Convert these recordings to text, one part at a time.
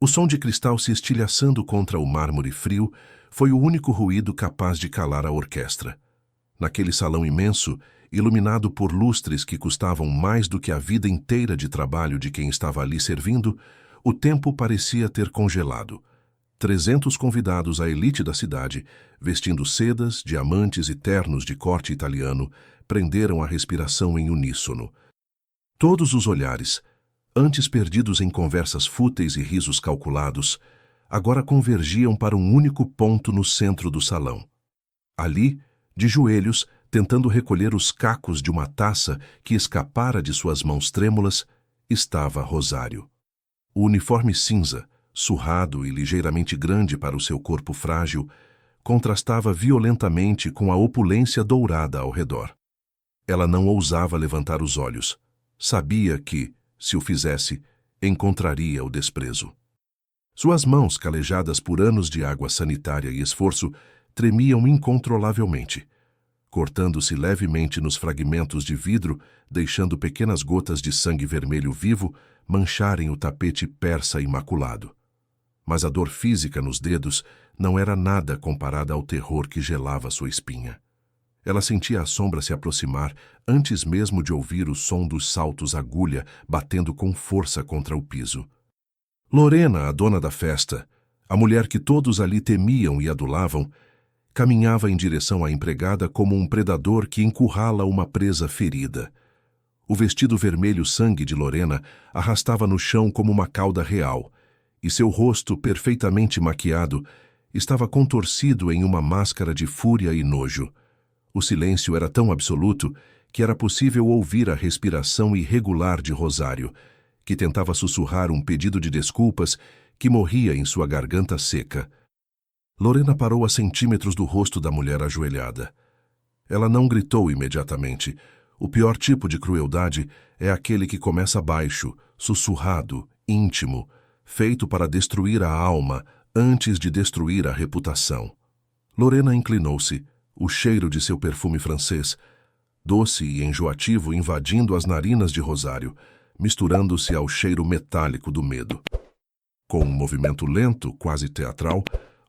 O som de cristal se estilhaçando contra o mármore frio foi o único ruído capaz de calar a orquestra. Naquele salão imenso, iluminado por lustres que custavam mais do que a vida inteira de trabalho de quem estava ali servindo, o tempo parecia ter congelado. 300 convidados à elite da cidade, vestindo sedas, diamantes e ternos de corte italiano, prenderam a respiração em uníssono. Todos os olhares, antes perdidos em conversas fúteis e risos calculados, agora convergiam para um único ponto no centro do salão. Ali, de joelhos, tentando recolher os cacos de uma taça que escapara de suas mãos trêmulas, estava Rosário. O uniforme cinza, surrado e ligeiramente grande para o seu corpo frágil, contrastava violentamente com a opulência dourada ao redor. Ela não ousava levantar os olhos. Sabia que, se o fizesse, encontraria o desprezo. Suas mãos, calejadas por anos de água sanitária e esforço, tremiam incontrolavelmente, cortando-se levemente nos fragmentos de vidro, deixando pequenas gotas de sangue vermelho vivo mancharem o tapete persa imaculado. Mas a dor física nos dedos não era nada comparada ao terror que gelava sua espinha. Ela sentia a sombra se aproximar antes mesmo de ouvir o som dos saltos agulha batendo com força contra o piso. Lorena, a dona da festa, a mulher que todos ali temiam e adulavam, caminhava em direção à empregada como um predador que encurrala uma presa ferida. O vestido vermelho sangue de Lorena arrastava no chão como uma cauda real, e seu rosto, perfeitamente maquiado, estava contorcido em uma máscara de fúria e nojo. O silêncio era tão absoluto que era possível ouvir a respiração irregular de Rosário, que tentava sussurrar um pedido de desculpas que morria em sua garganta seca. Lorena parou a centímetros do rosto da mulher ajoelhada. Ela não gritou imediatamente. O pior tipo de crueldade é aquele que começa baixo, sussurrado, íntimo, feito para destruir a alma antes de destruir a reputação. Lorena inclinou-se, o cheiro de seu perfume francês, doce e enjoativo, invadindo as narinas de Rosário, misturando-se ao cheiro metálico do medo. Com um movimento lento, quase teatral,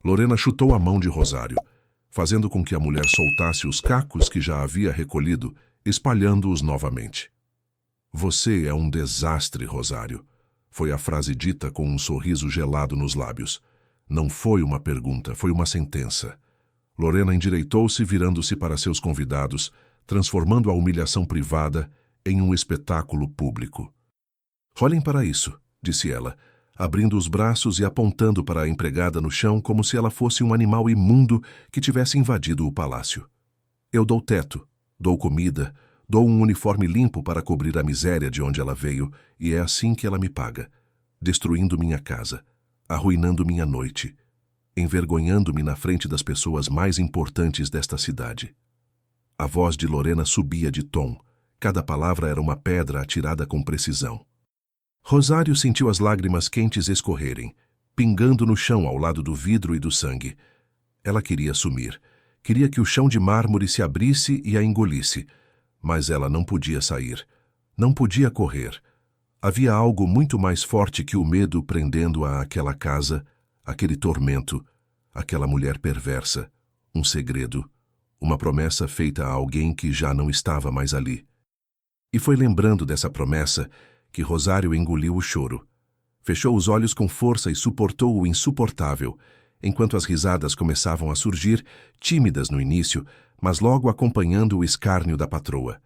Lorena chutou a mão de Rosário, fazendo com que a mulher soltasse os cacos que já havia recolhido, espalhando-os novamente. "Você é um desastre, Rosário", foi a frase dita com um sorriso gelado nos lábios. Não foi uma pergunta, foi uma sentença. Lorena endireitou-se, virando-se para seus convidados, transformando a humilhação privada em um espetáculo público. "Olhem para isso", disse ela, abrindo os braços e apontando para a empregada no chão como se ela fosse um animal imundo que tivesse invadido o palácio. "Eu dou teto, dou comida, dou um uniforme limpo para cobrir a miséria de onde ela veio, e é assim que ela me paga, destruindo minha casa, arruinando minha noite, envergonhando-me na frente das pessoas mais importantes desta cidade." A voz de Lorena subia de tom. Cada palavra era uma pedra atirada com precisão. Rosário sentiu as lágrimas quentes escorrerem, pingando no chão ao lado do vidro e do sangue. Ela queria sumir. Queria que o chão de mármore se abrisse e a engolisse. Mas ela não podia sair. Não podia correr. Havia algo muito mais forte que o medo prendendo-a àquela casa, aquele tormento, aquela mulher perversa, um segredo, uma promessa feita a alguém que já não estava mais ali. E foi lembrando dessa promessa que Rosário engoliu o choro. Fechou os olhos com força e suportou o insuportável, enquanto as risadas começavam a surgir, tímidas no início, mas logo acompanhando o escárnio da patroa.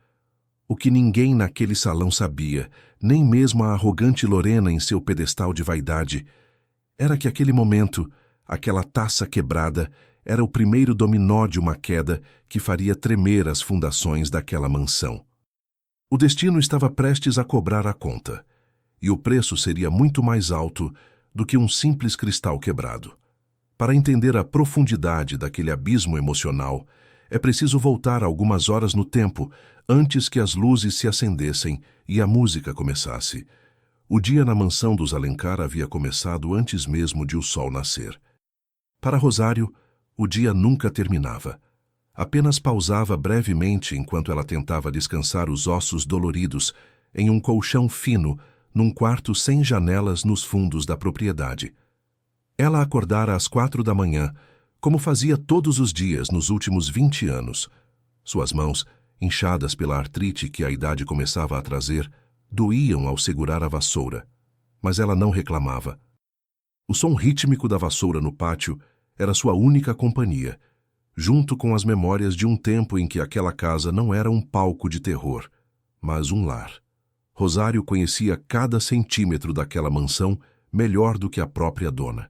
O que ninguém naquele salão sabia, nem mesmo a arrogante Lorena em seu pedestal de vaidade, era que aquele momento, aquela taça quebrada, era o primeiro dominó de uma queda que faria tremer as fundações daquela mansão. O destino estava prestes a cobrar a conta, e o preço seria muito mais alto do que um simples cristal quebrado. Para entender a profundidade daquele abismo emocional, é preciso voltar algumas horas no tempo, antes que as luzes se acendessem e a música começasse. O dia na mansão dos Alencar havia começado antes mesmo de o sol nascer. Para Rosário, o dia nunca terminava. Apenas pausava brevemente enquanto ela tentava descansar os ossos doloridos em um colchão fino num quarto sem janelas nos fundos da propriedade. Ela acordara às 4 da manhã, como fazia todos os dias nos últimos 20 anos. Suas mãos, inchadas pela artrite que a idade começava a trazer, doíam ao segurar a vassoura, mas ela não reclamava. O som rítmico da vassoura no pátio era sua única companhia, junto com as memórias de um tempo em que aquela casa não era um palco de terror, mas um lar. Rosário conhecia cada centímetro daquela mansão melhor do que a própria dona.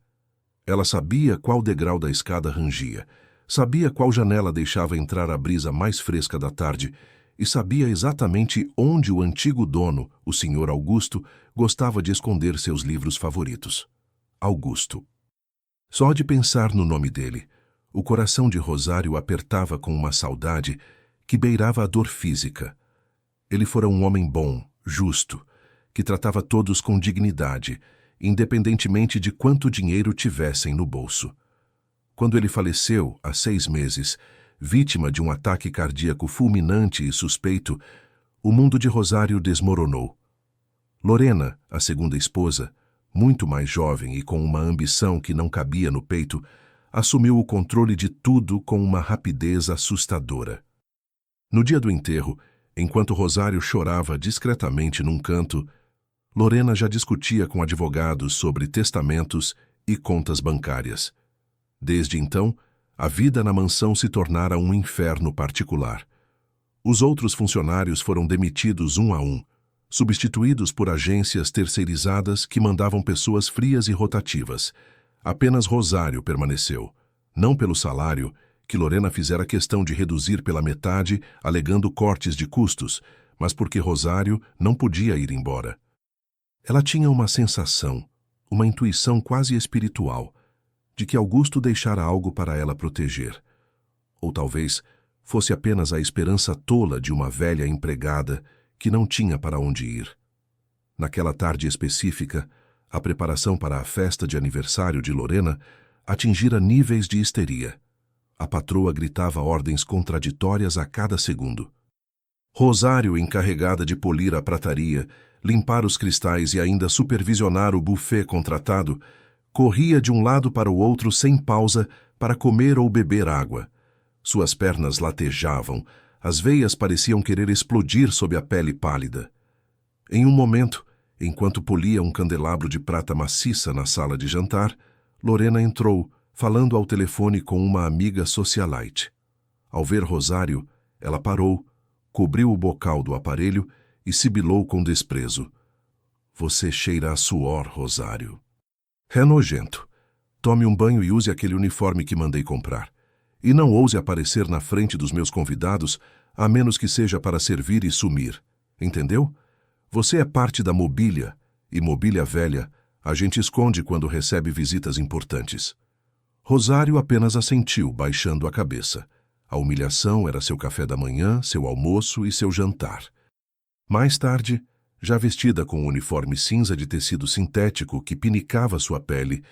Ela sabia qual degrau da escada rangia, sabia qual janela deixava entrar a brisa mais fresca da tarde e sabia exatamente onde o antigo dono, o Sr. Augusto, gostava de esconder seus livros favoritos. Augusto. Só de pensar no nome dele, o coração de Rosário apertava com uma saudade que beirava a dor física. Ele fora um homem bom, justo, que tratava todos com dignidade, independentemente de quanto dinheiro tivessem no bolso. Quando ele faleceu, há 6 meses, vítima de um ataque cardíaco fulminante e suspeito, o mundo de Rosário desmoronou. Lorena, a segunda esposa, muito mais jovem e com uma ambição que não cabia no peito, assumiu o controle de tudo com uma rapidez assustadora. No dia do enterro, enquanto Rosário chorava discretamente num canto, Lorena já discutia com advogados sobre testamentos e contas bancárias. Desde então, a vida na mansão se tornara um inferno particular. Os outros funcionários foram demitidos um a um, substituídos por agências terceirizadas que mandavam pessoas frias e rotativas. Apenas Rosário permaneceu, não pelo salário, que Lorena fizera questão de reduzir pela metade, alegando cortes de custos, mas porque Rosário não podia ir embora. Ela tinha uma sensação, uma intuição quase espiritual, de que Augusto deixara algo para ela proteger. Ou talvez fosse apenas a esperança tola de uma velha empregada que não tinha para onde ir. Naquela tarde específica, a preparação para a festa de aniversário de Lorena atingira níveis de histeria. A patroa gritava ordens contraditórias a cada segundo. Rosário, encarregada de polir a prataria, limpar os cristais e ainda supervisionar o buffet contratado, corria de um lado para o outro sem pausa para comer ou beber água. Suas pernas latejavam, as veias pareciam querer explodir sob a pele pálida. Em um momento, enquanto polia um candelabro de prata maciça na sala de jantar, Lorena entrou, falando ao telefone com uma amiga socialite. Ao ver Rosário, ela parou, cobriu o bocal do aparelho e sibilou com desprezo. Você cheira a suor, Rosário. É nojento. Tome um banho e use aquele uniforme que mandei comprar. E não ouse aparecer na frente dos meus convidados, a menos que seja para servir e sumir. Entendeu? Você é parte da mobília, e mobília velha a gente esconde quando recebe visitas importantes. Rosário apenas assentiu, baixando a cabeça. A humilhação era seu café da manhã, seu almoço e seu jantar. Mais tarde, já vestida com um uniforme cinza de tecido sintético que pinicava sua pele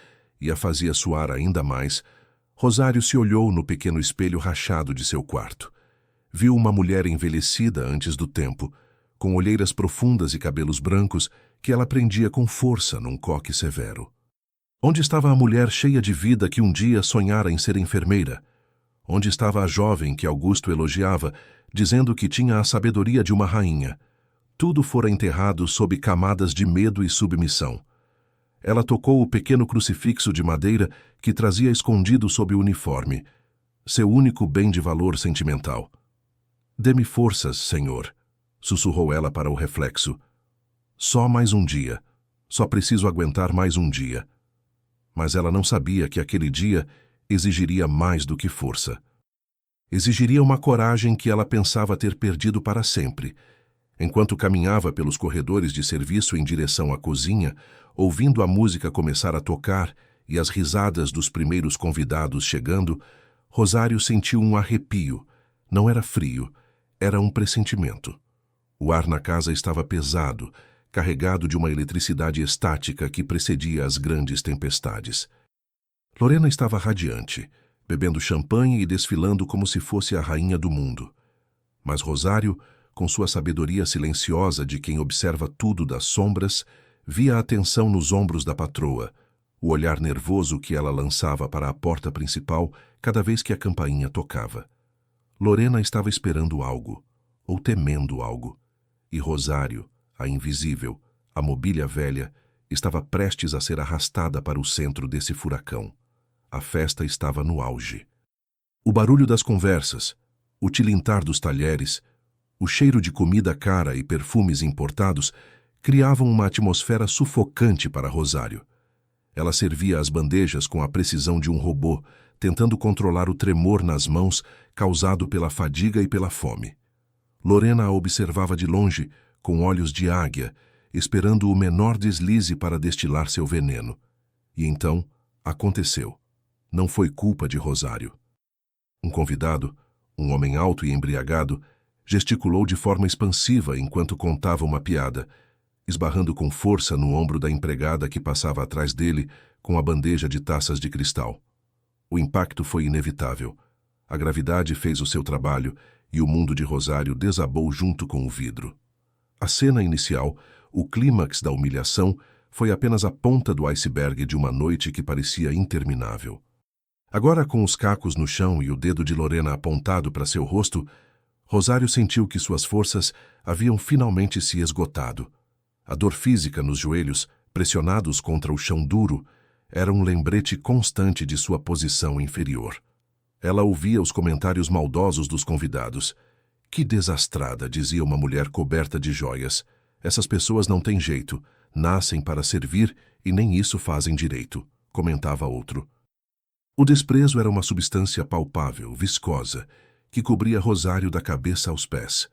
e a fazia suar ainda mais, Rosário se olhou no pequeno espelho rachado de seu quarto. Viu uma mulher envelhecida antes do tempo, com olheiras profundas e cabelos brancos que ela prendia com força num coque severo. Onde estava a mulher cheia de vida que um dia sonhara em ser enfermeira? Onde estava a jovem que Augusto elogiava, dizendo que tinha a sabedoria de uma rainha? Tudo fora enterrado sob camadas de medo e submissão. Ela tocou o pequeno crucifixo de madeira que trazia escondido sob o uniforme, seu único bem de valor sentimental. Dê-me forças, Senhor, sussurrou ela para o reflexo. Só mais um dia. Só preciso aguentar mais um dia. Mas ela não sabia que aquele dia exigiria mais do que força. Exigiria uma coragem que ela pensava ter perdido para sempre. Enquanto caminhava pelos corredores de serviço em direção à cozinha, ouvindo a música começar a tocar e as risadas dos primeiros convidados chegando, Rosário sentiu um arrepio. Não era frio, era um pressentimento. O ar na casa estava pesado, carregado de uma eletricidade estática que precedia as grandes tempestades. Lorena estava radiante, bebendo champanhe e desfilando como se fosse a rainha do mundo. Mas Rosário, com sua sabedoria silenciosa de quem observa tudo das sombras, via a tensão nos ombros da patroa, o olhar nervoso que ela lançava para a porta principal cada vez que a campainha tocava. Lorena estava esperando algo, ou temendo algo, e Rosário, a invisível, a mobília velha, estava prestes a ser arrastada para o centro desse furacão. A festa estava no auge. O barulho das conversas, o tilintar dos talheres, o cheiro de comida cara e perfumes importados criavam uma atmosfera sufocante para Rosário. Ela servia as bandejas com a precisão de um robô, tentando controlar o tremor nas mãos causado pela fadiga e pela fome. Lorena a observava de longe, com olhos de águia, esperando o menor deslize para destilar seu veneno. E então, aconteceu. Não foi culpa de Rosário. Um convidado, um homem alto e embriagado, gesticulou de forma expansiva enquanto contava uma piada, esbarrando com força no ombro da empregada que passava atrás dele com a bandeja de taças de cristal. O impacto foi inevitável. A gravidade fez o seu trabalho e o mundo de Rosário desabou junto com o vidro. A cena inicial, o clímax da humilhação, foi apenas a ponta do iceberg de uma noite que parecia interminável. Agora, com os cacos no chão e o dedo de Lorena apontado para seu rosto, Rosário sentiu que suas forças haviam finalmente se esgotado. A dor física nos joelhos, pressionados contra o chão duro, era um lembrete constante de sua posição inferior. Ela ouvia os comentários maldosos dos convidados. Que desastrada, dizia uma mulher coberta de joias. Essas pessoas não têm jeito, nascem para servir e nem isso fazem direito, comentava outro. O desprezo era uma substância palpável, viscosa, que cobria Rosário da cabeça aos pés.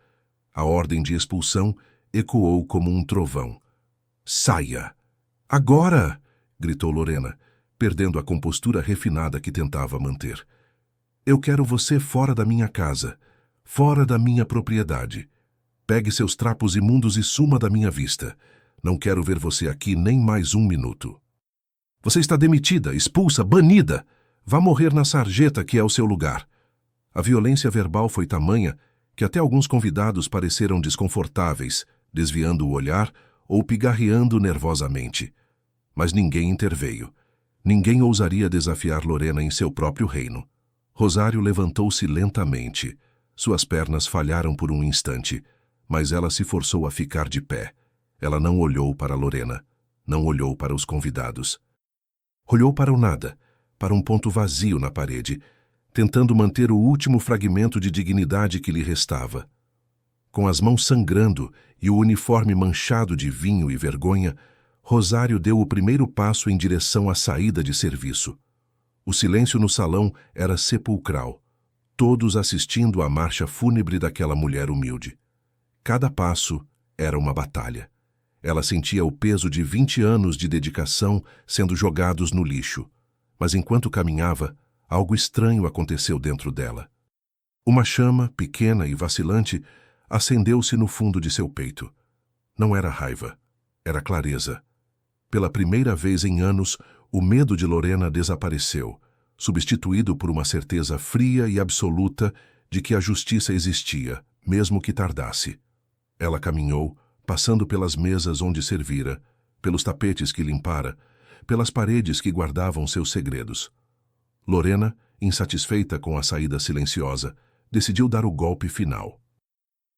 A ordem de expulsão ecoou como um trovão. Saia! Agora! Gritou Lorena, perdendo a compostura refinada que tentava manter. Eu quero você fora da minha casa, fora da minha propriedade. Pegue seus trapos imundos e suma da minha vista. Não quero ver você aqui nem mais um minuto. Você está demitida, expulsa, banida! Vá morrer na sarjeta que é o seu lugar. A violência verbal foi tamanha que até alguns convidados pareceram desconfortáveis, desviando o olhar ou pigarreando nervosamente. Mas ninguém interveio. Ninguém ousaria desafiar Lorena em seu próprio reino. Rosário levantou-se lentamente. Suas pernas falharam por um instante, mas ela se forçou a ficar de pé. Ela não olhou para Lorena, não olhou para os convidados. Olhou para o nada, para um ponto vazio na parede, tentando manter o último fragmento de dignidade que lhe restava. Com as mãos sangrando e o uniforme manchado de vinho e vergonha, Rosário deu o primeiro passo em direção à saída de serviço. O silêncio no salão era sepulcral, todos assistindo à marcha fúnebre daquela mulher humilde. Cada passo era uma batalha. Ela sentia o peso de 20 anos de dedicação sendo jogados no lixo. Mas enquanto caminhava, algo estranho aconteceu dentro dela. Uma chama, pequena e vacilante, acendeu-se no fundo de seu peito. Não era raiva, era clareza. Pela primeira vez em anos, o medo de Lorena desapareceu, substituído por uma certeza fria e absoluta de que a justiça existia, mesmo que tardasse. Ela caminhou, passando pelas mesas onde servira, pelos tapetes que limpara, pelas paredes que guardavam seus segredos. Lorena, insatisfeita com a saída silenciosa, decidiu dar o golpe final.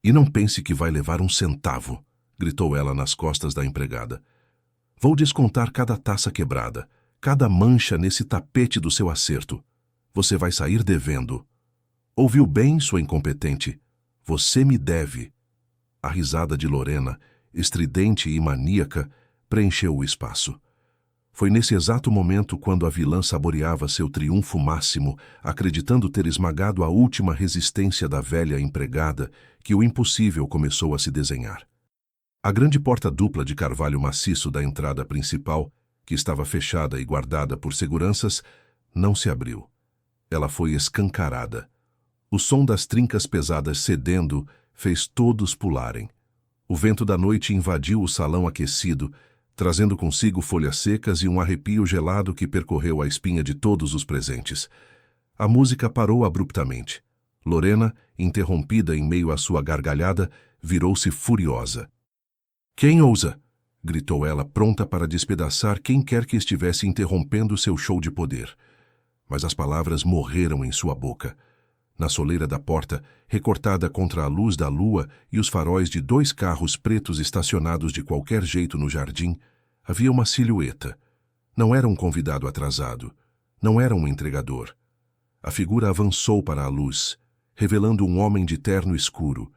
E não pense que vai levar um centavo, gritou ela nas costas da empregada. Vou descontar cada taça quebrada, cada mancha nesse tapete do seu acerto. Você vai sair devendo. Ouviu bem, sua incompetente? Você me deve. A risada de Lorena, estridente e maníaca, preencheu o espaço. Foi nesse exato momento quando a vilã saboreava seu triunfo máximo, acreditando ter esmagado a última resistência da velha empregada, que o impossível começou a se desenhar. A grande porta dupla de carvalho maciço da entrada principal, que estava fechada e guardada por seguranças, não se abriu. Ela foi escancarada. O som das trincas pesadas cedendo fez todos pularem. O vento da noite invadiu o salão aquecido, trazendo consigo folhas secas e um arrepio gelado que percorreu a espinha de todos os presentes. A música parou abruptamente. Lorena, interrompida em meio à sua gargalhada, virou-se furiosa. Quem ousa? gritou ela, pronta para despedaçar quem quer que estivesse interrompendo seu show de poder. Mas as palavras morreram em sua boca. Na soleira da porta, recortada contra a luz da lua e os faróis de 2 carros pretos estacionados de qualquer jeito no jardim, havia uma silhueta. Não era um convidado atrasado. Não era um entregador. A figura avançou para a luz, revelando um homem de terno escuro,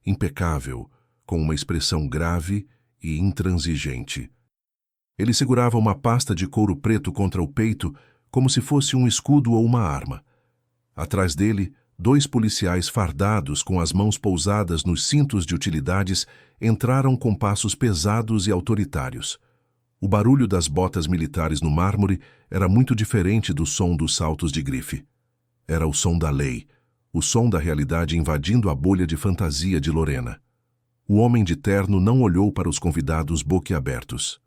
impecável, com uma expressão grave e intransigente. Ele segurava uma pasta de couro preto contra o peito, como se fosse um escudo ou uma arma. Atrás dele, 2 policiais fardados com as mãos pousadas nos cintos de utilidades entraram com passos pesados e autoritários. O barulho das botas militares no mármore era muito diferente do som dos saltos de grife. Era o som da lei, o som da realidade invadindo a bolha de fantasia de Lorena. O homem de terno não olhou para os convidados boquiabertos.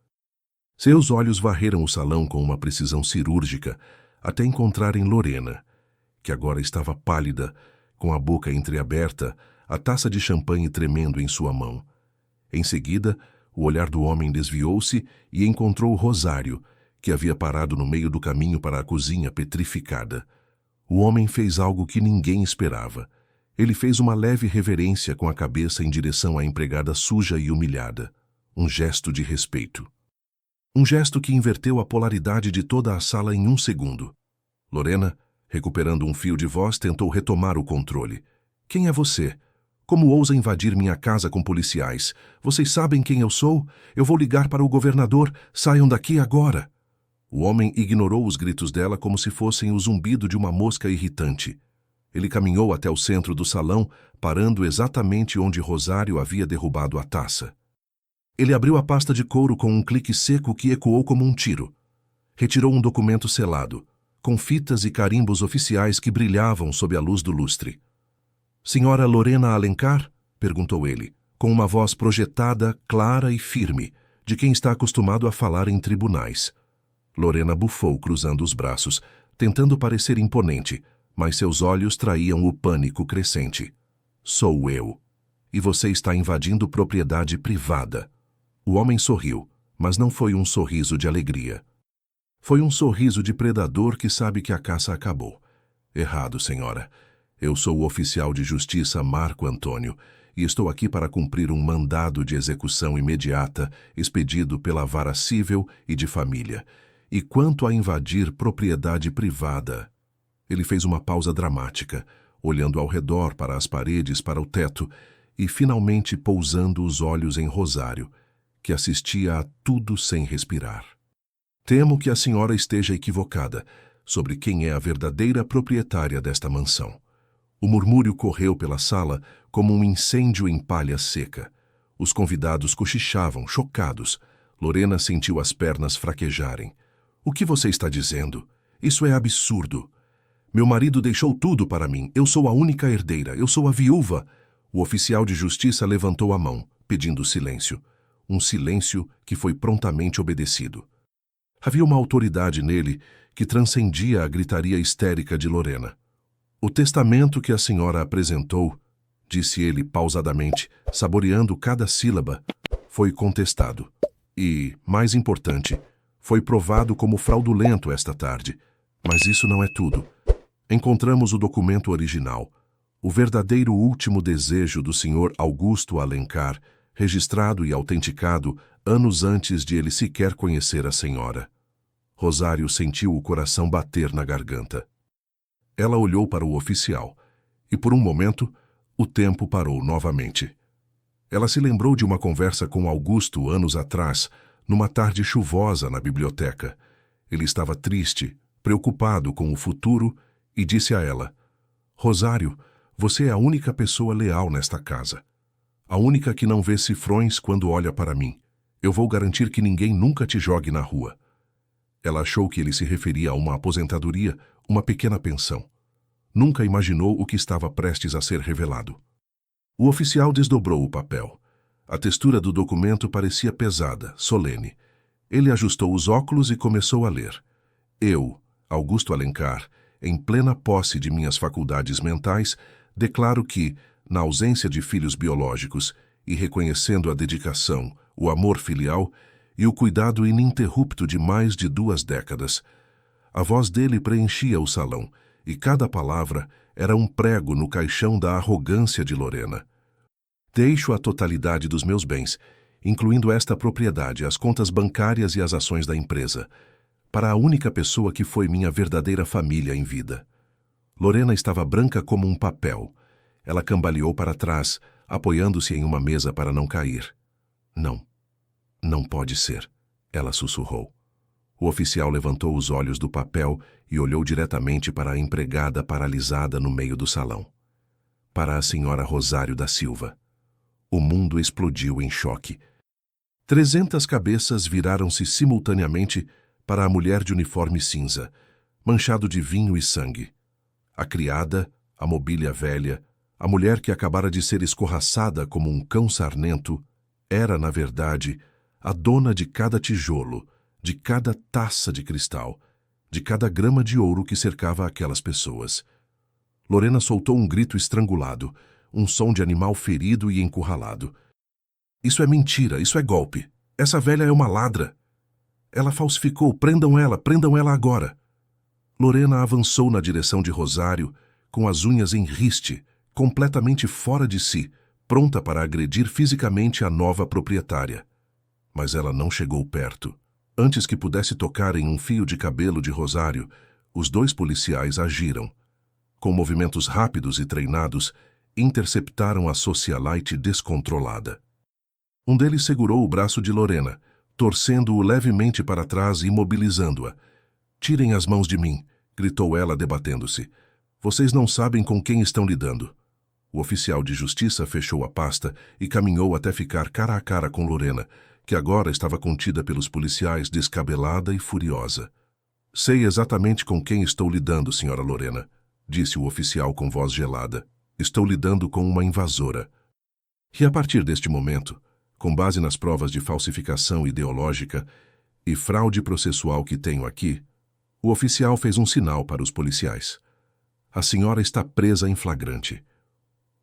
Seus olhos varreram o salão com uma precisão cirúrgica até encontrarem Lorena, que agora estava pálida, com a boca entreaberta, a taça de champanhe tremendo em sua mão. Em seguida, o olhar do homem desviou-se e encontrou Rosário, que havia parado no meio do caminho para a cozinha petrificada. O homem fez algo que ninguém esperava. Ele fez uma leve reverência com a cabeça em direção à empregada suja e humilhada. Um gesto de respeito. Um gesto que inverteu a polaridade de toda a sala em 1 segundo. Lorena, recuperando um fio de voz, tentou retomar o controle. Quem é você? Como ousa invadir minha casa com policiais? Vocês sabem quem eu sou? Eu vou ligar para o governador. Saiam daqui agora. O homem ignorou os gritos dela como se fossem o zumbido de uma mosca irritante. Ele caminhou até o centro do salão, parando exatamente onde Rosário havia derrubado a taça. Ele abriu a pasta de couro com um clique seco que ecoou como um tiro. Retirou um documento selado, com fitas e carimbos oficiais que brilhavam sob a luz do lustre. Senhora Lorena Alencar? Perguntou ele, com uma voz projetada, clara e firme, de quem está acostumado a falar em tribunais. Lorena bufou, cruzando os braços, tentando parecer imponente, mas seus olhos traíam o pânico crescente. Sou eu. E você está invadindo propriedade privada. O homem sorriu, mas não foi um sorriso de alegria. Foi um sorriso de predador que sabe que a caça acabou. Errado, senhora. Eu sou o oficial de justiça Marco Antônio e estou aqui para cumprir um mandado de execução imediata expedido pela vara civil e de família. E quanto a invadir propriedade privada... Ele fez uma pausa dramática, olhando ao redor para as paredes, para o teto, e finalmente pousando os olhos em Rosário, que assistia a tudo sem respirar. Temo que a senhora esteja equivocada sobre quem é a verdadeira proprietária desta mansão. O murmúrio correu pela sala como um incêndio em palha seca. Os convidados cochichavam, chocados. Lorena sentiu as pernas fraquejarem. O que você está dizendo? Isso é absurdo. Meu marido deixou tudo para mim. Eu sou a única herdeira. Eu sou a viúva. O oficial de justiça levantou a mão, pedindo silêncio. Um silêncio que foi prontamente obedecido. Havia uma autoridade nele que transcendia a gritaria histérica de Lorena. O testamento que a senhora apresentou, disse ele pausadamente, saboreando cada sílaba, foi contestado. E, mais importante, foi provado como fraudulento esta tarde. Mas isso não é tudo. Encontramos o documento original, o verdadeiro último desejo do Sr. Augusto Alencar, registrado e autenticado anos antes de ele sequer conhecer a senhora. Rosário sentiu o coração bater na garganta. Ela olhou para o oficial, e por um momento, o tempo parou novamente. Ela se lembrou de uma conversa com Augusto anos atrás, numa tarde chuvosa na biblioteca. Ele estava triste, preocupado com o futuro, e disse a ela: Rosário, você é a única pessoa leal nesta casa. A única que não vê cifrões quando olha para mim. Eu vou garantir que ninguém nunca te jogue na rua. Ela achou que ele se referia a uma aposentadoria, uma pequena pensão. Nunca imaginou o que estava prestes a ser revelado. O oficial desdobrou o papel. A textura do documento parecia pesada, solene. Ele ajustou os óculos e começou a ler. Eu, Augusto Alencar, em plena posse de minhas faculdades mentais, declaro que, na ausência de filhos biológicos e reconhecendo a dedicação, o amor filial, e o cuidado ininterrupto de mais de 2 décadas. A voz dele preenchia o salão, e cada palavra era um prego no caixão da arrogância de Lorena. Deixo a totalidade dos meus bens, incluindo esta propriedade, as contas bancárias e as ações da empresa, para a única pessoa que foi minha verdadeira família em vida. Lorena estava branca como um papel. Ela cambaleou para trás, apoiando-se em uma mesa para não cair. Não, não pode ser, ela sussurrou. O oficial levantou os olhos do papel e olhou diretamente para a empregada paralisada no meio do salão. Para a senhora Rosário da Silva. O mundo explodiu em choque. 300 cabeças viraram-se simultaneamente para a mulher de uniforme cinza, manchado de vinho e sangue. A criada, a mobília velha, a mulher que acabara de ser escorraçada como um cão sarnento, era, na verdade, a dona de cada tijolo, de cada taça de cristal, de cada grama de ouro que cercava aquelas pessoas. Lorena soltou um grito estrangulado, um som de animal ferido e encurralado. Isso é mentira, isso é golpe. Essa velha é uma ladra. Ela falsificou, prendam ela agora. Lorena avançou na direção de Rosário, com as unhas em riste, completamente fora de si, pronta para agredir fisicamente a nova proprietária. Mas ela não chegou perto. Antes que pudesse tocar em um fio de cabelo de Rosário, os 2 policiais agiram. Com movimentos rápidos e treinados, interceptaram a socialite descontrolada. Um deles segurou o braço de Lorena, torcendo-o levemente para trás e imobilizando-a. "Tirem as mãos de mim", gritou ela, debatendo-se. "Vocês não sabem com quem estão lidando." O oficial de justiça fechou a pasta e caminhou até ficar cara a cara com Lorena, que agora estava contida pelos policiais, descabelada e furiosa. "Sei exatamente com quem estou lidando, senhora Lorena", disse o oficial com voz gelada. "Estou lidando com uma invasora." E a partir deste momento, com base nas provas de falsificação ideológica e fraude processual que tenho aqui, o oficial fez um sinal para os policiais. "A senhora está presa em flagrante."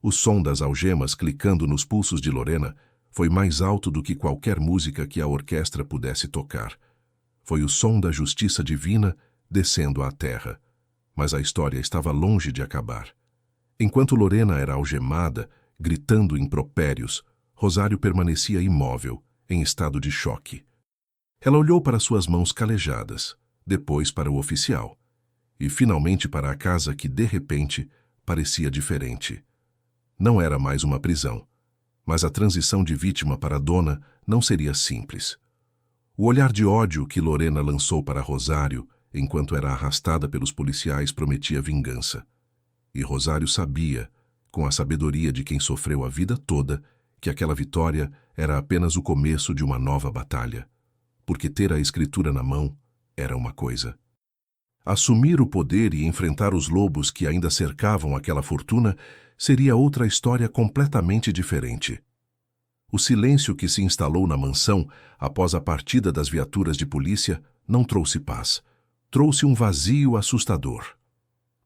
O som das algemas clicando nos pulsos de Lorena foi mais alto do que qualquer música que a orquestra pudesse tocar. Foi o som da justiça divina descendo à terra. Mas a história estava longe de acabar. Enquanto Lorena era algemada, gritando impropérios, Rosário permanecia imóvel, em estado de choque. Ela olhou para suas mãos calejadas, depois para o oficial, e finalmente para a casa que, de repente, parecia diferente. Não era mais uma prisão, mas a transição de vítima para dona não seria simples. O olhar de ódio que Lorena lançou para Rosário, enquanto era arrastada pelos policiais, prometia vingança. E Rosário sabia, com a sabedoria de quem sofreu a vida toda, que aquela vitória era apenas o começo de uma nova batalha, porque ter a escritura na mão era uma coisa. Assumir o poder e enfrentar os lobos que ainda cercavam aquela fortuna seria outra história completamente diferente. O silêncio que se instalou na mansão após a partida das viaturas de polícia não trouxe paz. Trouxe um vazio assustador.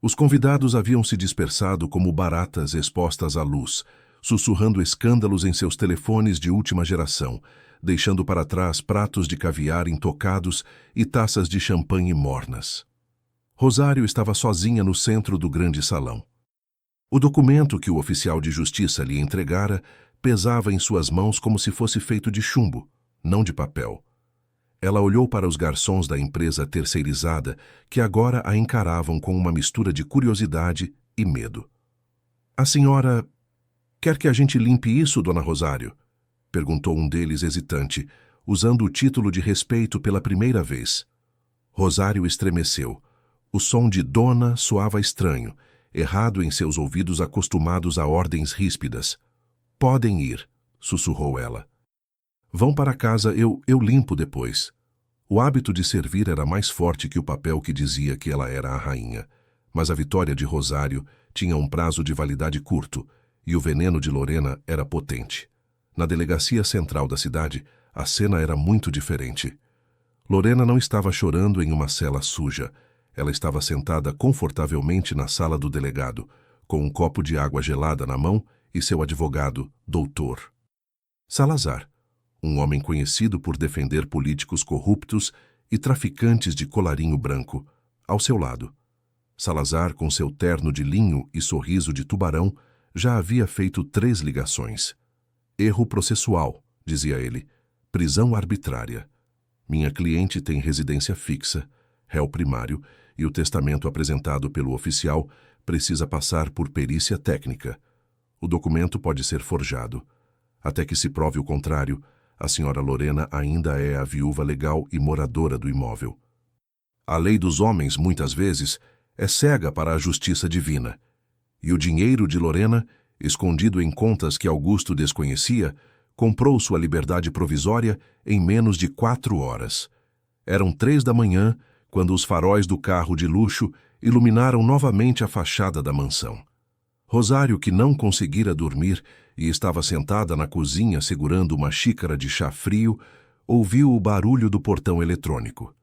Os convidados haviam se dispersado como baratas expostas à luz, sussurrando escândalos em seus telefones de última geração, deixando para trás pratos de caviar intocados e taças de champanhe mornas. Rosário estava sozinha no centro do grande salão. O documento que o oficial de justiça lhe entregara pesava em suas mãos como se fosse feito de chumbo, não de papel. Ela olhou para os garçons da empresa terceirizada, que agora a encaravam com uma mistura de curiosidade e medo. "A senhora quer que a gente limpe isso, dona Rosário?" perguntou um deles hesitante, usando o título de respeito pela primeira vez. Rosário estremeceu. O som de dona soava estranho, errado em seus ouvidos acostumados a ordens ríspidas. "Podem ir", sussurrou ela. "Vão para casa, eu limpo depois." O hábito de servir era mais forte que o papel que dizia que ela era a rainha, mas a vitória de Rosário tinha um prazo de validade curto e o veneno de Lorena era potente. Na delegacia central da cidade, a cena era muito diferente. Lorena não estava chorando em uma cela suja. Ela estava sentada confortavelmente na sala do delegado, com um copo de água gelada na mão e seu advogado, doutor Salazar, um homem conhecido por defender políticos corruptos e traficantes de colarinho branco, ao seu lado. Salazar, com seu terno de linho e sorriso de tubarão, já havia feito 3 ligações. Erro processual, dizia ele. Prisão arbitrária. Minha cliente tem residência fixa, réu primário, e o testamento apresentado pelo oficial precisa passar por perícia técnica. O documento pode ser forjado. Até que se prove o contrário, a senhora Lorena ainda é a viúva legal e moradora do imóvel. A lei dos homens, muitas vezes, é cega para a justiça divina. E o dinheiro de Lorena, escondido em contas que Augusto desconhecia, comprou sua liberdade provisória em menos de 4 horas. Eram 3 da manhã, quando os faróis do carro de luxo iluminaram novamente a fachada da mansão. Rosário, que não conseguira dormir e estava sentada na cozinha segurando uma xícara de chá frio, ouviu o barulho do portão eletrônico.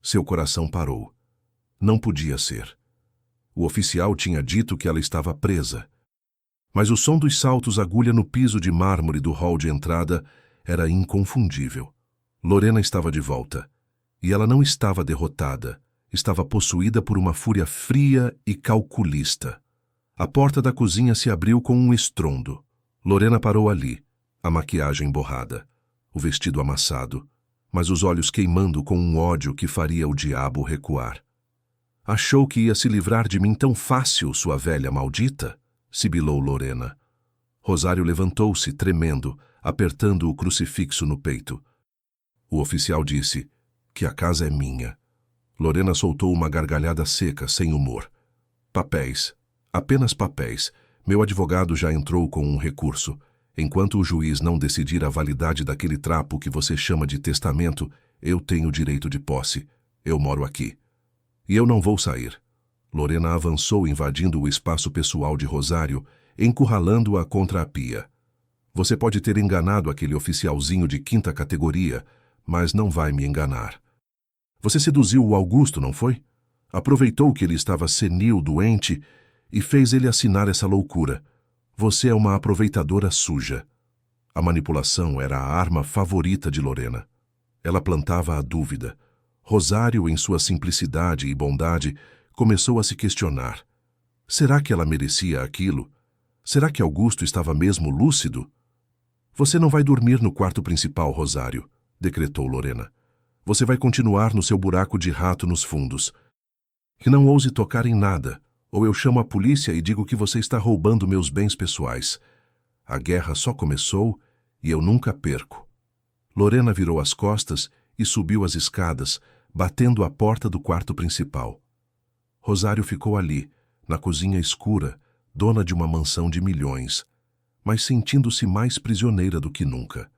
Seu coração parou. Não podia ser. O oficial tinha dito que ela estava presa. Mas o som dos saltos agulha no piso de mármore do hall de entrada era inconfundível. Lorena estava de volta. E ela não estava derrotada. Estava possuída por uma fúria fria e calculista. A porta da cozinha se abriu com um estrondo. Lorena parou ali, a maquiagem borrada, o vestido amassado, mas os olhos queimando com um ódio que faria o diabo recuar. Achou que ia se livrar de mim tão fácil, sua velha maldita? Sibilou Lorena. Rosário levantou-se, tremendo, apertando o crucifixo no peito. O oficial disse que a casa é minha. Lorena soltou uma gargalhada seca, sem humor. Papéis. Apenas papéis. Meu advogado já entrou com um recurso. Enquanto o juiz não decidir a validade daquele trapo que você chama de testamento, eu tenho direito de posse. Eu moro aqui. E eu não vou sair. Lorena avançou, invadindo o espaço pessoal de Rosário, encurralando-a contra a pia. Você pode ter enganado aquele oficialzinho de 5ª categoria, mas não vai me enganar. Você seduziu o Augusto, não foi? Aproveitou que ele estava senil, doente, e fez ele assinar essa loucura. Você é uma aproveitadora suja. A manipulação era a arma favorita de Lorena. Ela plantava a dúvida. Rosário, em sua simplicidade e bondade, começou a se questionar. Será que ela merecia aquilo? Será que Augusto estava mesmo lúcido? Você não vai dormir no quarto principal, Rosário, decretou Lorena. Você vai continuar no seu buraco de rato nos fundos. Que não ouse tocar em nada, ou eu chamo a polícia e digo que você está roubando meus bens pessoais. A guerra só começou e eu nunca perco. Lorena virou as costas e subiu as escadas, batendo a porta do quarto principal. Rosário ficou ali, na cozinha escura, dona de uma mansão de milhões, mas sentindo-se mais prisioneira do que nunca.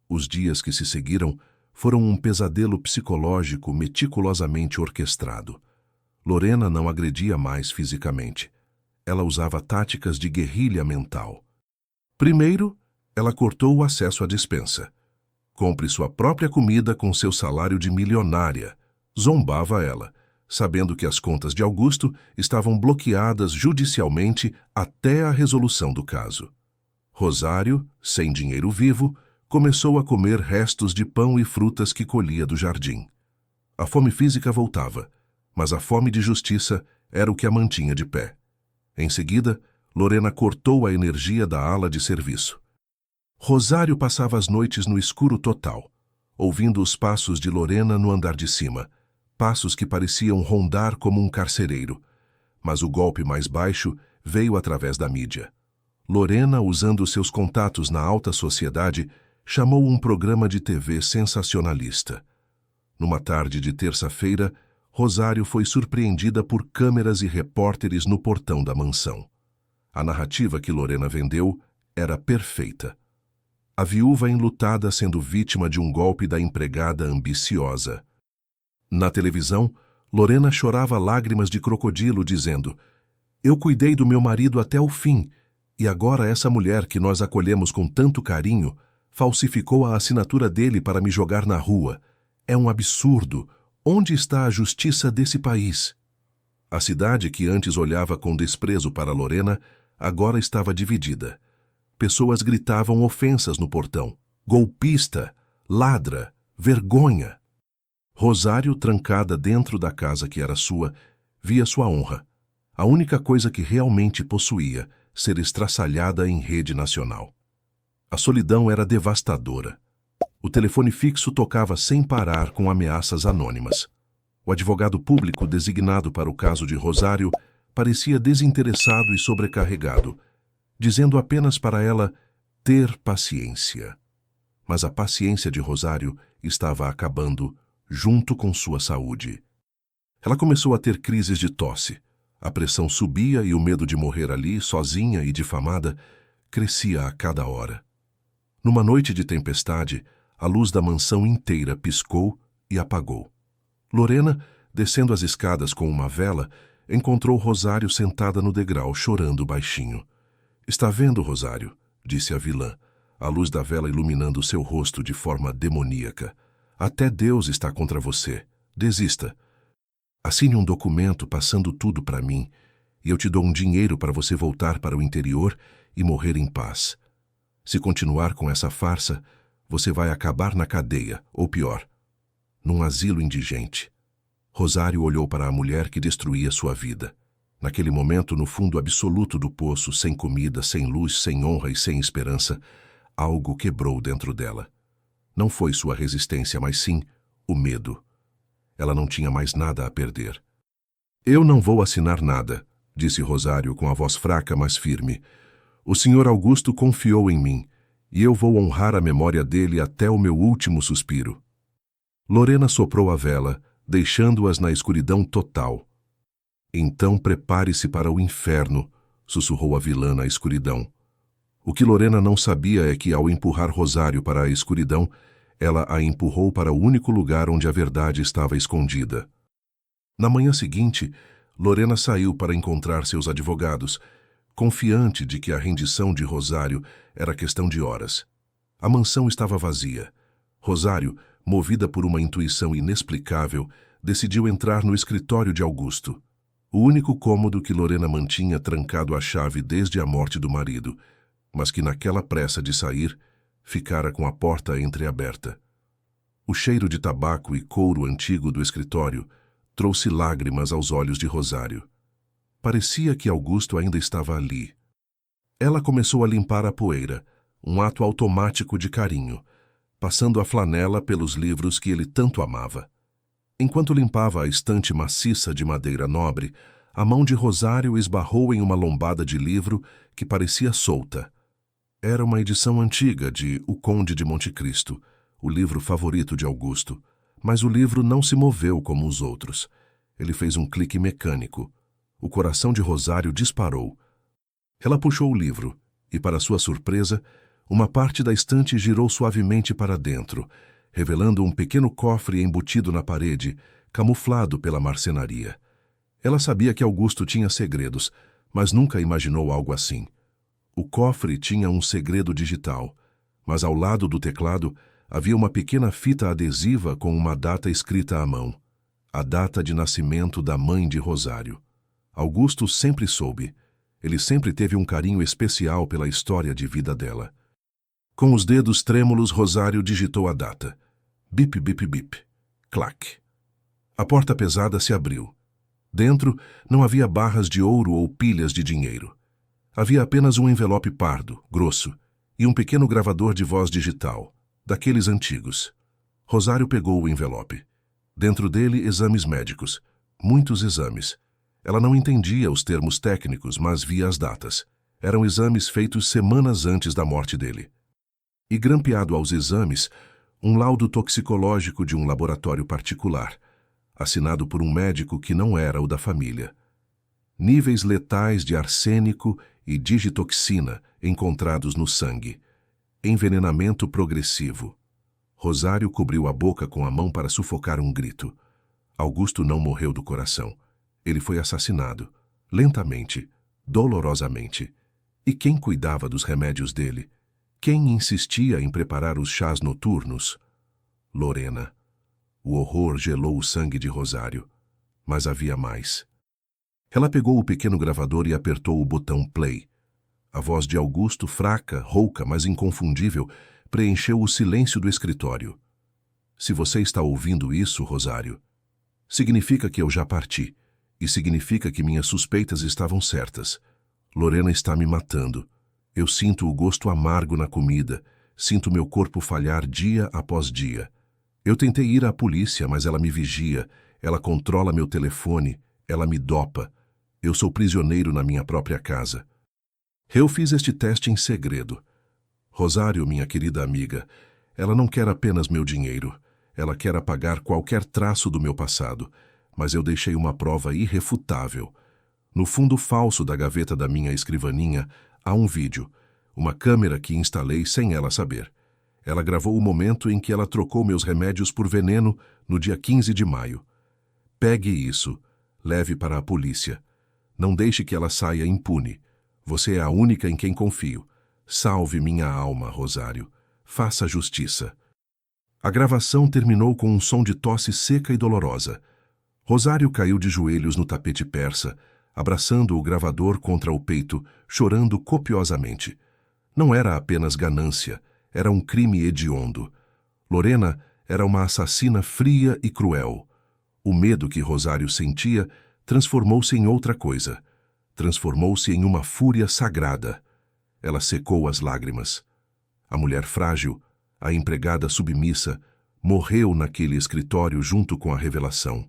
Os dias que se seguiram foram um pesadelo psicológico meticulosamente orquestrado. Lorena não agredia mais fisicamente. Ela usava táticas de guerrilha mental. Primeiro, ela cortou o acesso à despensa. Compre sua própria comida com seu salário de milionária. Zombava ela, sabendo que as contas de Augusto estavam bloqueadas judicialmente até a resolução do caso. Rosário, sem dinheiro vivo, começou a comer restos de pão e frutas que colhia do jardim. A fome física voltava, mas a fome de justiça era o que a mantinha de pé. Em seguida, Lorena cortou a energia da ala de serviço. Rosário passava as noites no escuro total, ouvindo os passos de Lorena no andar de cima, passos que pareciam rondar como um carcereiro. Mas o golpe mais baixo veio através da mídia. Lorena, usando seus contatos na alta sociedade, chamou um programa de TV sensacionalista. Numa tarde de terça-feira, Rosário foi surpreendida por câmeras e repórteres no portão da mansão. A narrativa que Lorena vendeu era perfeita. A viúva enlutada sendo vítima de um golpe da empregada ambiciosa. Na televisão, Lorena chorava lágrimas de crocodilo, dizendo: "Eu cuidei do meu marido até o fim, e agora essa mulher que nós acolhemos com tanto carinho falsificou a assinatura dele para me jogar na rua. É um absurdo. Onde está a justiça desse país?" A cidade, que antes olhava com desprezo para Lorena, agora estava dividida. Pessoas gritavam ofensas no portão. Golpista, ladra, vergonha. Rosário, trancada dentro da casa que era sua, via sua honra, a única coisa que realmente possuía, ser estraçalhada em rede nacional. A solidão era devastadora. O telefone fixo tocava sem parar com ameaças anônimas. O advogado público designado para o caso de Rosário parecia desinteressado e sobrecarregado, dizendo apenas para ela ter paciência. Mas a paciência de Rosário estava acabando junto com sua saúde. Ela começou a ter crises de tosse. A pressão subia e o medo de morrer ali, sozinha e difamada, crescia a cada hora. Numa noite de tempestade, a luz da mansão inteira piscou e apagou. Lorena, descendo as escadas com uma vela, encontrou Rosário sentada no degrau, chorando baixinho. "Está vendo, Rosário?", disse a vilã, a luz da vela iluminando seu rosto de forma demoníaca. "Até Deus está contra você. Desista. Assine um documento passando tudo para mim, e eu te dou um dinheiro para você voltar para o interior e morrer em paz. Se continuar com essa farsa, você vai acabar na cadeia, ou pior, num asilo indigente." Rosário olhou para a mulher que destruía sua vida. Naquele momento, no fundo absoluto do poço, sem comida, sem luz, sem honra e sem esperança, algo quebrou dentro dela. Não foi sua resistência, mas sim o medo. Ela não tinha mais nada a perder. "Eu não vou assinar nada", disse Rosário com a voz fraca, mas firme. "O Sr. Augusto confiou em mim, e eu vou honrar a memória dele até o meu último suspiro." Lorena soprou a vela, deixando-as na escuridão total. "Então prepare-se para o inferno", sussurrou a vilã na escuridão. O que Lorena não sabia é que, ao empurrar Rosário para a escuridão, ela a empurrou para o único lugar onde a verdade estava escondida. Na manhã seguinte, Lorena saiu para encontrar seus advogados, confiante de que a rendição de Rosário era questão de horas. A mansão estava vazia. Rosário, movida por uma intuição inexplicável, decidiu entrar no escritório de Augusto, o único cômodo que Lorena mantinha trancado à chave desde a morte do marido, mas que naquela pressa de sair, ficara com a porta entreaberta. O cheiro de tabaco e couro antigo do escritório trouxe lágrimas aos olhos de Rosário. Parecia que Augusto ainda estava ali. Ela começou a limpar a poeira, um ato automático de carinho, passando a flanela pelos livros que ele tanto amava. Enquanto limpava a estante maciça de madeira nobre, a mão de Rosário esbarrou em uma lombada de livro que parecia solta. Era uma edição antiga de O Conde de Monte Cristo, o livro favorito de Augusto, mas o livro não se moveu como os outros. Ele fez um clique mecânico. O coração de Rosário disparou. Ela puxou o livro e, para sua surpresa, uma parte da estante girou suavemente para dentro, revelando um pequeno cofre embutido na parede, camuflado pela marcenaria. Ela sabia que Augusto tinha segredos, mas nunca imaginou algo assim. O cofre tinha um segredo digital, mas ao lado do teclado havia uma pequena fita adesiva com uma data escrita à mão. A data de nascimento da mãe de Rosário. Augusto sempre soube. Ele sempre teve um carinho especial pela história de vida dela. Com os dedos trêmulos, Rosário digitou a data. Bip, bip, bip. Clac. A porta pesada se abriu. Dentro não havia barras de ouro ou pilhas de dinheiro. Havia apenas um envelope pardo, grosso, e um pequeno gravador de voz digital, daqueles antigos. Rosário pegou o envelope. Dentro dele, exames médicos. Muitos exames. Ela não entendia os termos técnicos, mas via as datas. Eram exames feitos semanas antes da morte dele. E grampeado aos exames, um laudo toxicológico de um laboratório particular, assinado por um médico que não era o da família. Níveis letais de arsênico e digitoxina encontrados no sangue. Envenenamento progressivo. Rosário cobriu a boca com a mão para sufocar um grito. Augusto não morreu do coração. Ele foi assassinado, lentamente, dolorosamente. E quem cuidava dos remédios dele? Quem insistia em preparar os chás noturnos? Lorena. O horror gelou o sangue de Rosário. Mas havia mais. Ela pegou o pequeno gravador e apertou o botão play. A voz de Augusto, fraca, rouca, mas inconfundível, preencheu o silêncio do escritório. Se você está ouvindo isso, Rosário, significa que eu já parti, e significa que minhas suspeitas estavam certas. Lorena está me matando. Eu sinto o gosto amargo na comida, sinto meu corpo falhar dia após dia. Eu tentei ir à polícia, mas ela me vigia, ela controla meu telefone, ela me dopa. Eu sou prisioneiro na minha própria casa. Eu fiz este teste em segredo. Rosário, minha querida amiga, ela não quer apenas meu dinheiro. Ela quer apagar qualquer traço do meu passado, mas eu deixei uma prova irrefutável. No fundo falso da gaveta da minha escrivaninha há um vídeo, uma câmera que instalei sem ela saber. Ela gravou o momento em que ela trocou meus remédios por veneno no dia 15 de maio. Pegue isso, leve para a polícia. Não deixe que ela saia impune. Você é a única em quem confio. Salve minha alma, Rosário. Faça justiça. A gravação terminou com um som de tosse seca e dolorosa. Rosário caiu de joelhos no tapete persa, abraçando o gravador contra o peito, chorando copiosamente. Não era apenas ganância, era um crime hediondo. Lorena era uma assassina fria e cruel. O medo que Rosário sentia transformou-se em outra coisa. Transformou-se em uma fúria sagrada. Ela secou as lágrimas. A mulher frágil, a empregada submissa, morreu naquele escritório junto com a revelação.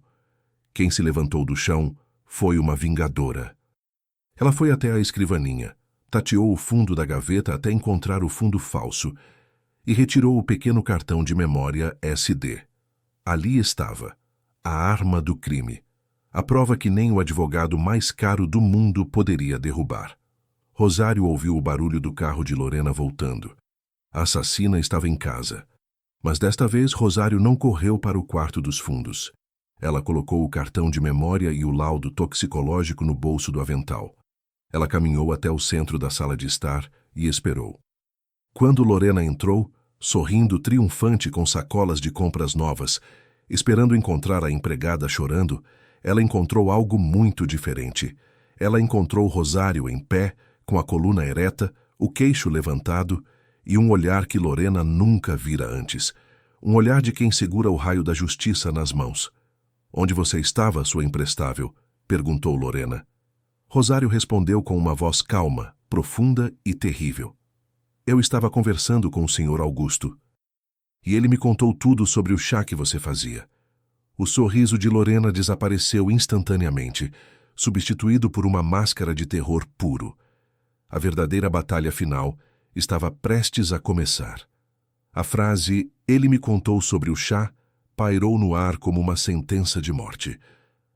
Quem se levantou do chão foi uma vingadora. Ela foi até a escrivaninha, tateou o fundo da gaveta até encontrar o fundo falso e retirou o pequeno cartão de memória SD. Ali estava, a arma do crime, a prova que nem o advogado mais caro do mundo poderia derrubar. Rosário ouviu o barulho do carro de Lorena voltando. A assassina estava em casa. Mas desta vez Rosário não correu para o quarto dos fundos. Ela colocou o cartão de memória e o laudo toxicológico no bolso do avental. Ela caminhou até o centro da sala de estar e esperou. Quando Lorena entrou, sorrindo triunfante com sacolas de compras novas, esperando encontrar a empregada chorando, ela encontrou algo muito diferente. Ela encontrou Rosário em pé, com a coluna ereta, o queixo levantado, e um olhar que Lorena nunca vira antes. Um olhar de quem segura o raio da justiça nas mãos. "Onde você estava, sua imprestável?" perguntou Lorena. Rosário respondeu com uma voz calma, profunda e terrível. "Eu estava conversando com o Sr. Augusto. E ele me contou tudo sobre o chá que você fazia." O sorriso de Lorena desapareceu instantaneamente, substituído por uma máscara de terror puro. A verdadeira batalha final estava prestes a começar. A frase "ele me contou sobre o chá" pairou no ar como uma sentença de morte.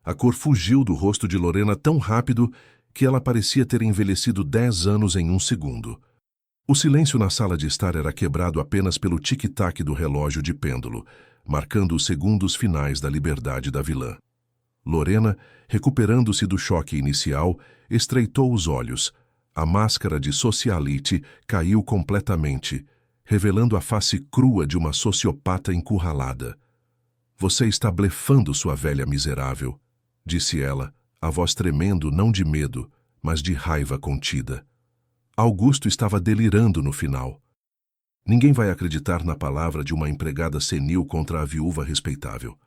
A cor fugiu do rosto de Lorena tão rápido que ela parecia ter envelhecido 10 anos em um segundo. O silêncio na sala de estar era quebrado apenas pelo tic-tac do relógio de pêndulo, marcando os segundos finais da liberdade da vilã. Lorena, recuperando-se do choque inicial, estreitou os olhos. A máscara de socialite caiu completamente, revelando a face crua de uma sociopata encurralada. "Você está blefando, sua velha miserável", disse ela, a voz tremendo não de medo, mas de raiva contida. Augusto estava delirando no final. Ninguém vai acreditar na palavra de uma empregada senil contra a viúva respeitável.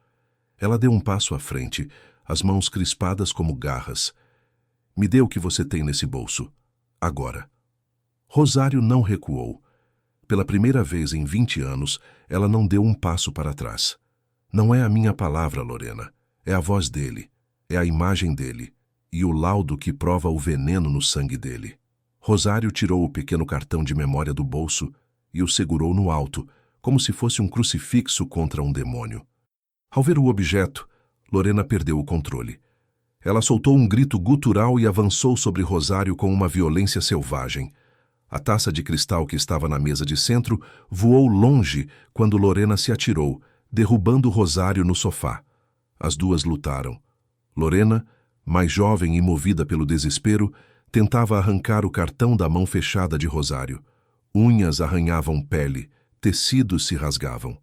Ela deu um passo à frente, as mãos crispadas como garras. "Me dê o que você tem nesse bolso. Agora." Rosário não recuou. Pela primeira vez em 20 anos, ela não deu um passo para trás. "Não é a minha palavra, Lorena. É a voz dele. É a imagem dele. E o laudo que prova o veneno no sangue dele." Rosário tirou o pequeno cartão de memória do bolso e o segurou no alto, como se fosse um crucifixo contra um demônio. Ao ver o objeto, Lorena perdeu o controle. Ela soltou um grito gutural e avançou sobre Rosário com uma violência selvagem. A taça de cristal que estava na mesa de centro voou longe quando Lorena se atirou, derrubando Rosário no sofá. As duas lutaram. Lorena, mais jovem e movida pelo desespero, tentava arrancar o cartão da mão fechada de Rosário. Unhas arranhavam pele, tecidos se rasgavam.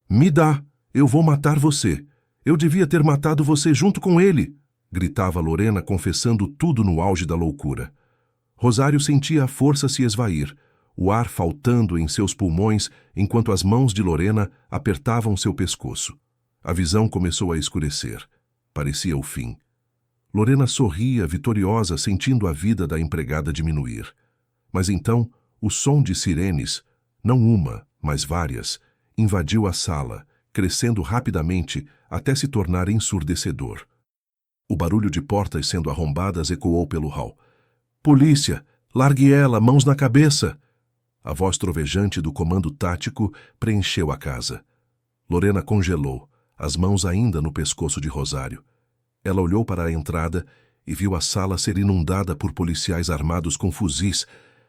"Me dá! Eu vou matar você! Eu devia ter matado você junto com ele!" gritava Lorena, confessando tudo no auge da loucura. Rosário sentia a força se esvair. o ar faltando em seus pulmões enquanto as mãos de Lorena apertavam seu pescoço. A visão começou a escurecer. Parecia o fim. Lorena sorria, vitoriosa, sentindo a vida da empregada diminuir. Mas então, o som de sirenes, não uma, mas várias, invadiu a sala, crescendo rapidamente até se tornar ensurdecedor. O barulho de portas sendo arrombadas ecoou pelo hall. "Polícia! Largue ela! Mãos na cabeça!" A voz trovejante do comando tático preencheu a casa. Lorena congelou, as mãos ainda no pescoço de Rosário. Ela olhou para a entrada e viu a sala ser inundada por policiais armados com fuzis,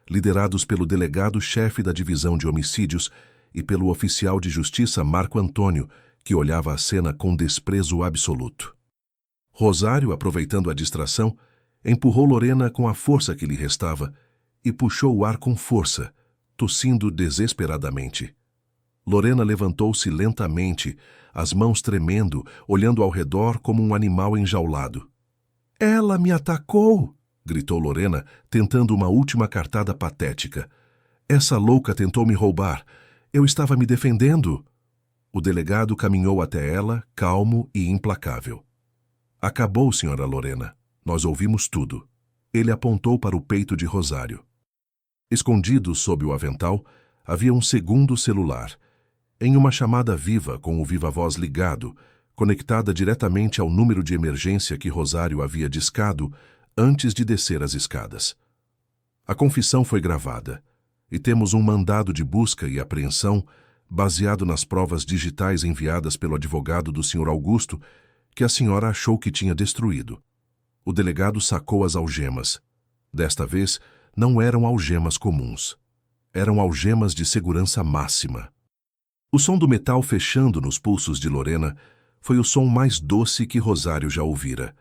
liderados pelo delegado-chefe da divisão de homicídios e pelo oficial de justiça Marco Antônio, que olhava a cena com desprezo absoluto. Rosário, aproveitando a distração, empurrou Lorena com a força que lhe restava e puxou o ar com força, tossindo desesperadamente. Lorena levantou-se lentamente, as mãos tremendo, olhando ao redor como um animal enjaulado. "Ela me atacou!" gritou Lorena, tentando uma última cartada patética. "Essa louca tentou me roubar. Eu estava me defendendo." O delegado caminhou até ela, calmo e implacável. "Acabou, senhora Lorena. Nós ouvimos tudo." Ele apontou para o peito de Rosário. Escondido sob o avental, havia um segundo celular. Em uma chamada viva com o viva-voz ligado, conectada diretamente ao número de emergência que Rosário havia discado antes de descer as escadas. A confissão foi gravada, e temos um mandado de busca e apreensão baseado nas provas digitais enviadas pelo advogado do Sr. Augusto, que a senhora achou que tinha destruído. O delegado sacou as algemas. Desta vez, não eram algemas comuns. Eram algemas de segurança máxima. O som do metal fechando nos pulsos de Lorena foi o som mais doce que Rosário já ouvira.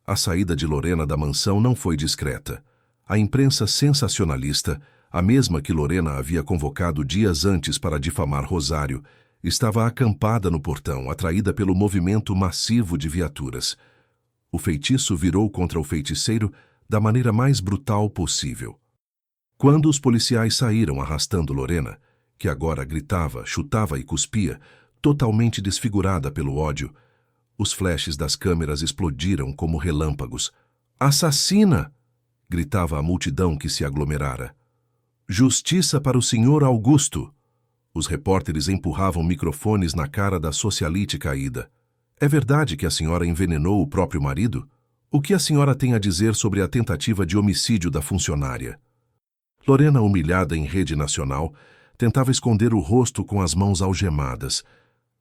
A saída de Lorena da mansão não foi discreta. A imprensa sensacionalista, a mesma que Lorena havia convocado dias antes para difamar Rosário, estava acampada no portão, atraída pelo movimento massivo de viaturas. O feitiço virou contra o feiticeiro da maneira mais brutal possível. Quando os policiais saíram arrastando Lorena, que agora gritava, chutava e cuspia, totalmente desfigurada pelo ódio, os flashes das câmeras explodiram como relâmpagos. "Assassina!" gritava a multidão que se aglomerara. "Justiça para o senhor Augusto!" Os repórteres empurravam microfones na cara da socialite caída. "É verdade que a senhora envenenou o próprio marido? O que a senhora tem a dizer sobre a tentativa de homicídio da funcionária?" Lorena, humilhada em rede nacional, tentava esconder o rosto com as mãos algemadas,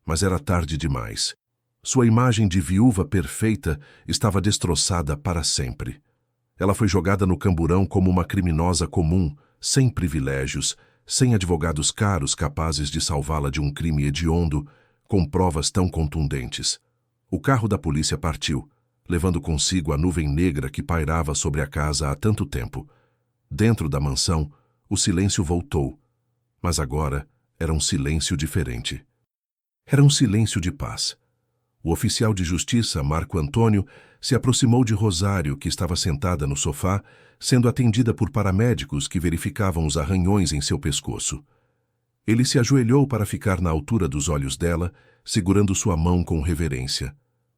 mas era tarde demais. Sua imagem de viúva perfeita estava destroçada para sempre. Ela foi jogada no camburão como uma criminosa comum, sem privilégios, sem advogados caros capazes de salvá-la de um crime hediondo, com provas tão contundentes. O carro da polícia partiu, levando consigo a nuvem negra que pairava sobre a casa há tanto tempo. Dentro da mansão, o silêncio voltou, mas agora era um silêncio diferente. Era um silêncio de paz. O oficial de justiça, Marco Antônio, se aproximou de Rosário, que estava sentada no sofá, sendo atendida por paramédicos que verificavam os arranhões em seu pescoço. Ele se ajoelhou para ficar na altura dos olhos dela, segurando sua mão com reverência.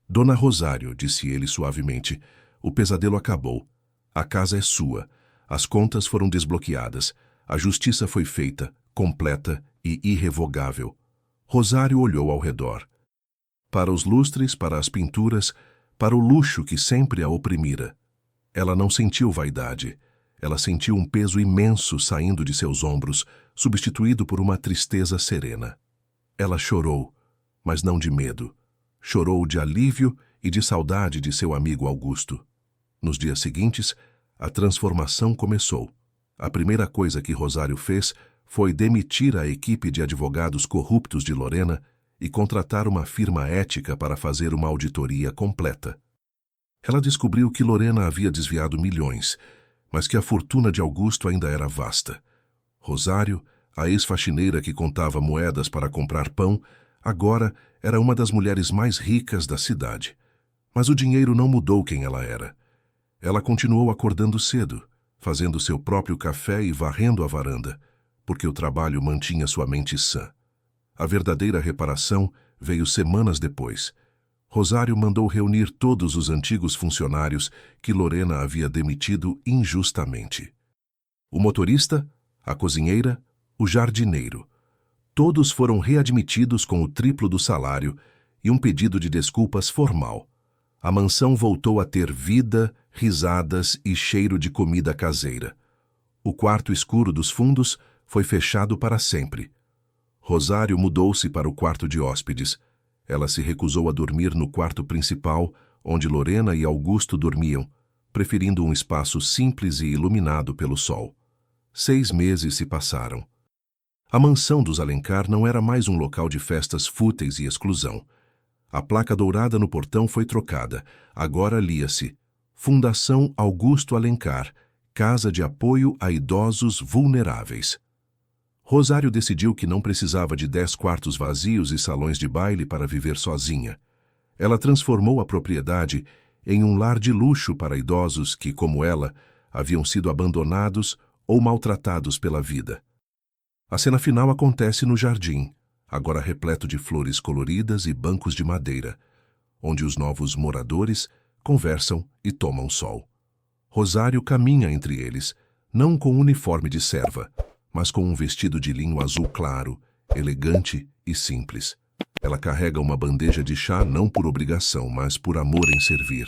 "Dona Rosário", disse ele suavemente, "o pesadelo acabou. A casa é sua. As contas foram desbloqueadas. A justiça foi feita, completa e irrevogável." Rosário olhou ao redor. Para os lustres, para as pinturas, para o luxo que sempre a oprimira. Ela não sentiu vaidade. Ela sentiu um peso imenso saindo de seus ombros, substituído por uma tristeza serena. Ela chorou, mas não de medo. Chorou de alívio e de saudade de seu amigo Augusto. Nos dias seguintes, a transformação começou. A primeira coisa que Rosário fez foi demitir a equipe de advogados corruptos de Lorena e contratar uma firma ética para fazer uma auditoria completa. Ela descobriu que Lorena havia desviado milhões, mas que a fortuna de Augusto ainda era vasta. Rosário, a ex-faxineira que contava moedas para comprar pão, agora era uma das mulheres mais ricas da cidade. Mas o dinheiro não mudou quem ela era. Ela continuou acordando cedo, fazendo seu próprio café e varrendo a varanda, porque o trabalho mantinha sua mente sã. A verdadeira reparação veio semanas depois. Rosário mandou reunir todos os antigos funcionários que Lorena havia demitido injustamente. O motorista, a cozinheira, o jardineiro. Todos foram readmitidos com o triplo do salário e um pedido de desculpas formal. A mansão voltou a ter vida, risadas e cheiro de comida caseira. O quarto escuro dos fundos foi fechado para sempre. Rosário mudou-se para o quarto de hóspedes. Ela se recusou a dormir no quarto principal, onde Lorena e Augusto dormiam, preferindo um espaço simples e iluminado pelo sol. 6 meses se passaram. A mansão dos Alencar não era mais um local de festas fúteis e exclusão. A placa dourada no portão foi trocada. Agora lia-se: Fundação Augusto Alencar, Casa de Apoio a Idosos Vulneráveis. Rosário decidiu que não precisava de 10 quartos vazios e salões de baile para viver sozinha. Ela transformou a propriedade em um lar de luxo para idosos que, como ela, haviam sido abandonados ou maltratados pela vida. A cena final acontece no jardim, agora repleto de flores coloridas e bancos de madeira, onde os novos moradores conversam e tomam sol. Rosário caminha entre eles, não com uniforme de serva, mas com um vestido de linho azul claro, elegante e simples. Ela carrega uma bandeja de chá não por obrigação, mas por amor em servir.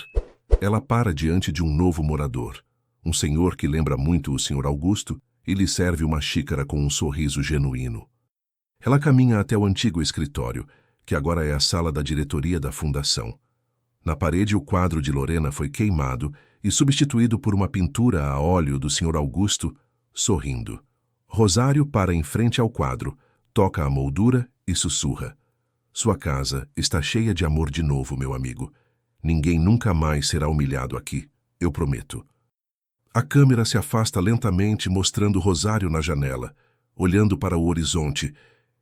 Ela para diante de um novo morador, um senhor que lembra muito o Sr. Augusto, e lhe serve uma xícara com um sorriso genuíno. Ela caminha até o antigo escritório, que agora é a sala da diretoria da fundação. Na parede, o quadro de Lorena foi queimado e substituído por uma pintura a óleo do Sr. Augusto, sorrindo. Rosário para em frente ao quadro, toca a moldura e sussurra: Sua casa está cheia de amor de novo, meu amigo. Ninguém nunca mais será humilhado aqui, eu prometo. A câmera se afasta lentamente, mostrando Rosário na janela, olhando para o horizonte,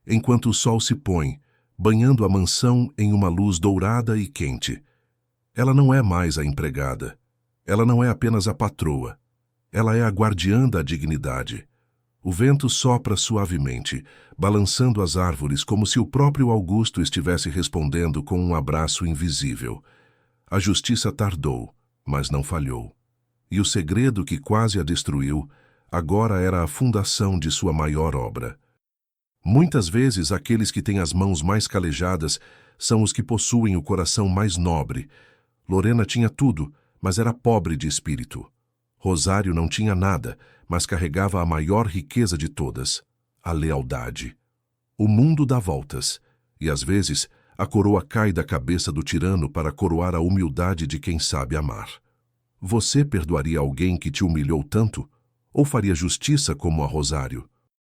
enquanto o sol se põe, banhando a mansão em uma luz dourada e quente. Ela não é mais a empregada. Ela não é apenas a patroa. Ela é a guardiã da dignidade. O vento sopra suavemente, balançando as árvores como se o próprio Augusto estivesse respondendo com um abraço invisível. A justiça tardou, mas não falhou. E o segredo que quase a destruiu, agora era a fundação de sua maior obra. Muitas vezes, aqueles que têm as mãos mais calejadas são os que possuem o coração mais nobre. Lorena tinha tudo, mas era pobre de espírito. Rosário não tinha nada, mas carregava a maior riqueza de todas, a lealdade. O mundo dá voltas, e às vezes a coroa cai da cabeça do tirano para coroar a humildade de quem sabe amar. Você perdoaria alguém que te humilhou tanto? Ou faria justiça como a Rosário?